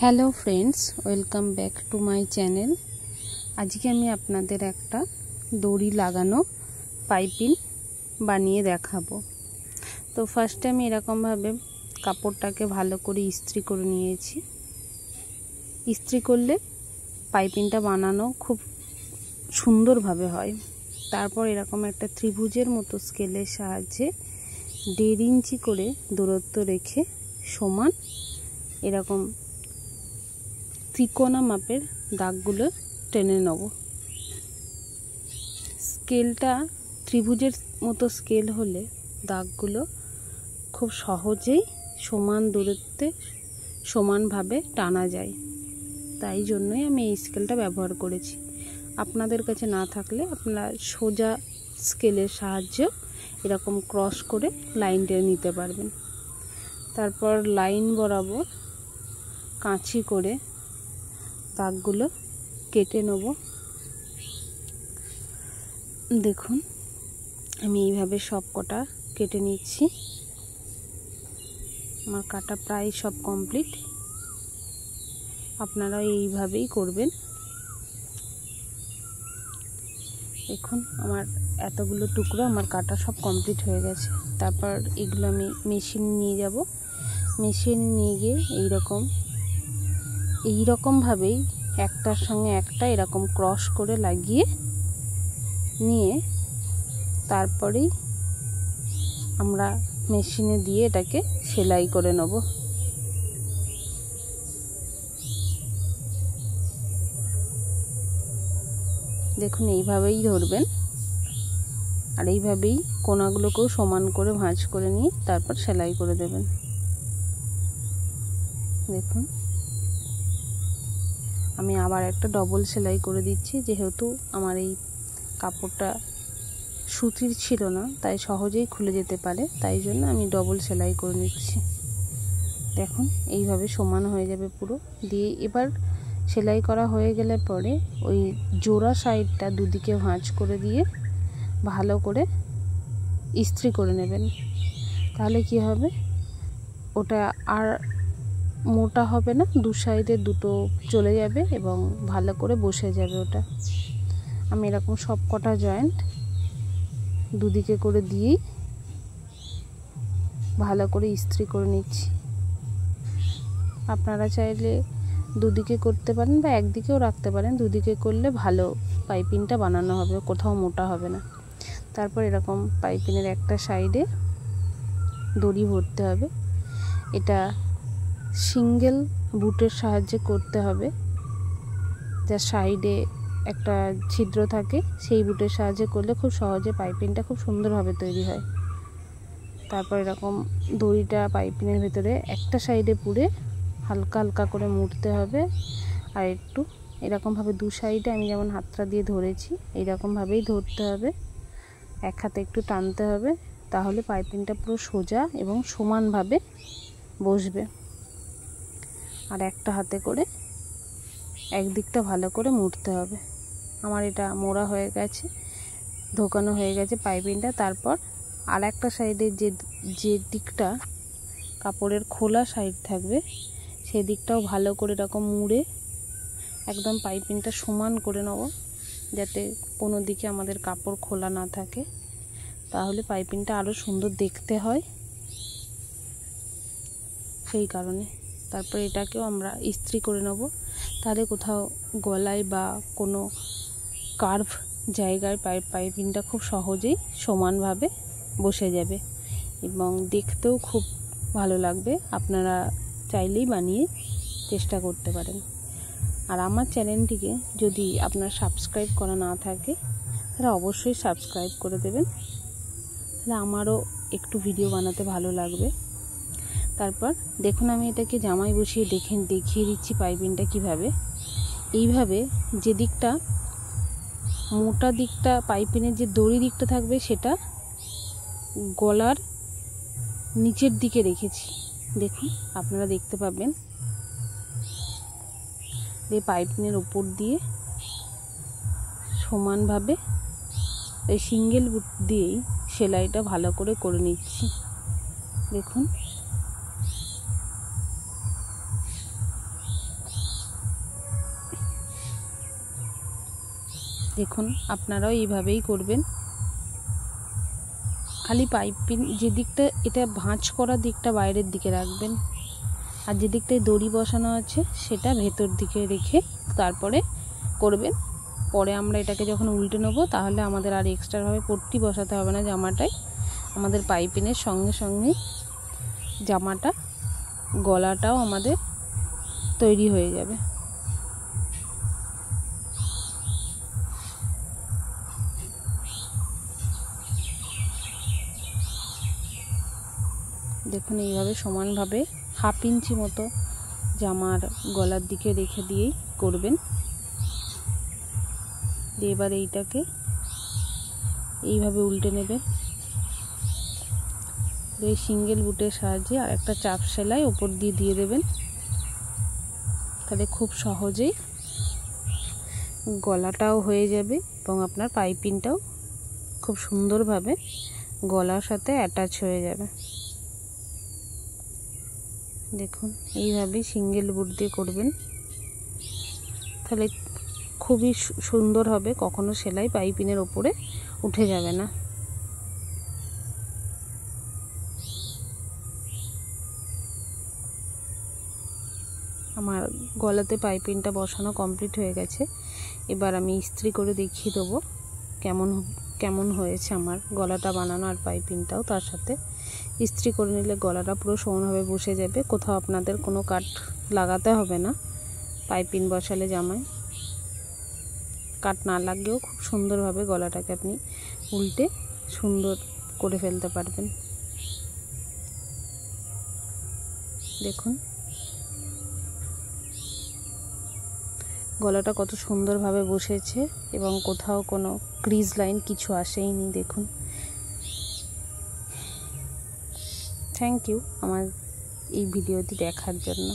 Hello friends, welcome back to my channel. আজকে আমি আপনাদের একটা দড়ি লাগানো পাইপিং বানিয়ে দেখাবো। তো ফার্স্টে আমি এরকমভাবে কাপড়টাকে ভালো করে ইস্ত্রি করে নিয়েছি। ইস্ত্রি করলে পাইপিংটা বানানো খুব সুন্দরভাবে হয়। তারপর এরকম একটা ত্রিভুজের মতো স্কেলের সাহায্যে 1.5 ইঞ্চি করে দূরত্ব রেখে সমান এরকম ত্রিকোণা মাপের দাগগুলো টেনে নেব। স্কেলটা ত্রিভুজের মতো স্কেল হলে দাগগুলো খুব সহজেই সমান দূরত্বে সমানভাবে টানা যায়। তাই জন্যই আমি এই স্কেলটা ব্যবহার করেছি। আপনাদের কাছে না থাকলে আপনারা সোজা স্কেলের সাহায্যে এরকম ক্রস করে লাইন টেনে নিতে পারবেন। তারপর লাইন বরাবর কাঁচি করে দাগগুলো কেটে নেব। দেখুন আমি এইভাবে সব কটা কেটে নিচ্ছি। আমার কাটা প্রায় সব কমপ্লিট। আপনারা এইভাবেই করবেন। দেখুন আমার এতগুলো টুকরো আমার কাটা সব কমপ্লিট হয়ে গেছে। তারপর এগুলো আমি মেশিনে নিয়ে যাব। মেশিনে নিয়ে গিয়ে এইরকমভাবেই একটার সঙ্গে একটা এরকম ক্রস করে লাগিয়ে নিয়ে তারপরেই আমরা মেশিনে দিয়ে এটাকে সেলাই করে নেব। দেখুন এইভাবেই ধরবেন আর এইভাবেই কোণাগুলোকেও সমান করে ভাঁজ করে নিয়ে তারপর সেলাই করে দেবেন। দেখুন আমি আবার একটা ডবল সেলাই করে দিচ্ছি, যেহেতু আমার এই কাপড়টা সুতির ছিল না, তাই সহজেই খুলে যেতে পারে, তাই জন্য আমি ডবল সেলাই করে নিচ্ছি। দেখুন এইভাবে সমান হয়ে যাবে পুরো। দিয়ে এবার সেলাই করা হয়ে গেলে পরে ওই জোড়া সাইডটা দুদিকে ভাঁজ করে দিয়ে ভালো করে ইস্ত্রি করে নেবেন। তাহলে কি হবে, ওটা আর মোটা হবে না, দু সাইডে দুটো চলে যাবে এবং ভালো করে বসে যাবে ওটা। আমি এরকম সব কটা জয়েন্ট দুদিকে করে দিয়েই ভালো করে ইস্ত্রি করে নিচ্ছি। আপনারা চাইলে দুদিকে করতে পারেন বা একদিকেও রাখতে পারেন। দুদিকে করলে ভালো পাইপিংটা বানানো হবে, কোথাও মোটা হবে না। তারপর এরকম পাইপিংয়ের একটা সাইডে দড়ি ভরতে হবে। এটা সিঙ্গেল বুটের সাহায্যে করতে হবে, যার সাইডে একটা ছিদ্র থাকে। সেই বুটের সাহায্যে করলে খুব সহজে পাইপিংটা খুব সুন্দরভাবে তৈরি হয়। তারপর এরকম দড়িটা পাইপিংয়ের ভেতরে একটা সাইডে পুরে হালকা হালকা করে মুড়তে হবে। আর একটু এরকমভাবে দু সাইডে আমি যেমন হাতটা দিয়ে ধরেছি এইরকমভাবেই ধরতে হবে। এক হাতে একটু টানতে হবে, তাহলে পাইপিংটা পুরো সোজা এবং সমানভাবে বসবে। আর একটা হাতে করে একদিকটা ভালো করে মুড়তে হবে। আমার এটা মোড়া হয়ে গেছে, ঢোকানো হয়ে গেছে পাইপিংটা। তারপর আর একটা সাইডে যে দিকটা কাপড়ের খোলা সাইড থাকবে সেই দিকটাও ভালো করে এরকম মুড়ে একদম পাইপিংটা সমান করে নেব, যাতে কোনো দিকে আমাদের কাপড় খোলা না থাকে। তাহলে পাইপিংটা আরও সুন্দর দেখতে হয়, সেই কারণে। তারপর এটাকেও আমরা ইস্ত্রি করে নেব। তাহলে কোথাও গলায় বা কোনো কার্ভ জায়গায় পাইপিংটা খুব সহজেই সমানভাবে বসে যাবে এবং দেখতেও খুব ভালো লাগবে। আপনারা চাইলেই বানিয়ে চেষ্টা করতে পারেন। আর আমার চ্যানেলটিকে যদি আপনার সাবস্ক্রাইব করা না থাকে তাহলে অবশ্যই সাবস্ক্রাইব করে দেবেন, তাহলে আমারও একটু ভিডিও বানাতে ভালো লাগবে। তারপর দেখুন আমি এটাকে জামায় বসিয়ে দেখিয়ে দিচ্ছি পাইপিংটা কিভাবে। এইভাবে যে দিকটা মোটা দিকটা পাইপিংয়ের যে দড়ি দিকটা থাকবে সেটা গলার নিচের দিকে রেখেছি। দেখুন আপনারা দেখতে পাবেন। এই পাইপিংয়ের উপর দিয়ে সমানভাবে এই সিঙ্গেল বুট দিয়েই সেলাইটা ভালো করে নিচ্ছি। দেখুন দেখুন আপনারাও এইভাবেই করবেন। খালি পাইপিং যে দিকটা এটা ভাঁজ করা দিকটা বাইরের দিকে রাখবেন, আর যে দিকটায় দড়ি বসানো আছে সেটা ভেতর দিকে রেখে তারপরে করবেন। পরে আমরা এটাকে যখন উল্টে নেবো তাহলে আমাদের আর এক্সট্রাভাবে পট্টি বসাতে হবে না জামাটায়। আমাদের পাইপিংয়ের সঙ্গে সঙ্গে জামাটা গলাটাও আমাদের তৈরি হয়ে যাবে। দেখুন এইভাবে সমানভাবে 1/2 ইঞ্চি মতো জামার গলার দিকে রেখে দিয়েই করবেন। দিয়ে এবার এইটাকে এইভাবে উল্টে নেবেন। এই সিঙ্গেল বুটের সাহায্যে আর একটা চাপ সেলাই ওপর দিয়ে দিয়ে দেবেন। তাহলে খুব সহজেই গলাটাও হয়ে যাবে এবং আপনার পাইপিংটাও খুব সুন্দরভাবে গলার সাথে অ্যাটাচ হয়ে যাবে। দেখুন এইভাবেই সিঙ্গেল বুট দিয়ে করবেন, তাহলে খুবই সুন্দর হবে, কখনো সেলাই পাইপিংয়ের ওপরে উঠে যাবে না। আমার গলাতে পাইপিংটা বসানো কমপ্লিট হয়ে গেছে। এবার আমি ইস্ত্রি করে দেখিয়ে দেবো কেমন হয়েছে আমার গলাটা বানানো আর পাইপিংটাও। তার সাথে ইস্ত্রি করে নিলে গলাটা পুরো সমানভাবে বসে যাবে, কোথাও আপনাদের কোনো কাট লাগাতে হবে না। পাইপিং বসালে জামায় কাট না লাগলেও খুব সুন্দরভাবে গলাটাকে আপনি উল্টে সুন্দর করে ফেলতে পারবেন। দেখুন গলাটা কত সুন্দরভাবে বসেছে এবং কোথাও কোনো ক্রিজ লাইন কিছু আসেইনি। দেখুন, থ্যাংক ইউ আমার এই ভিডিওটি দেখার জন্য।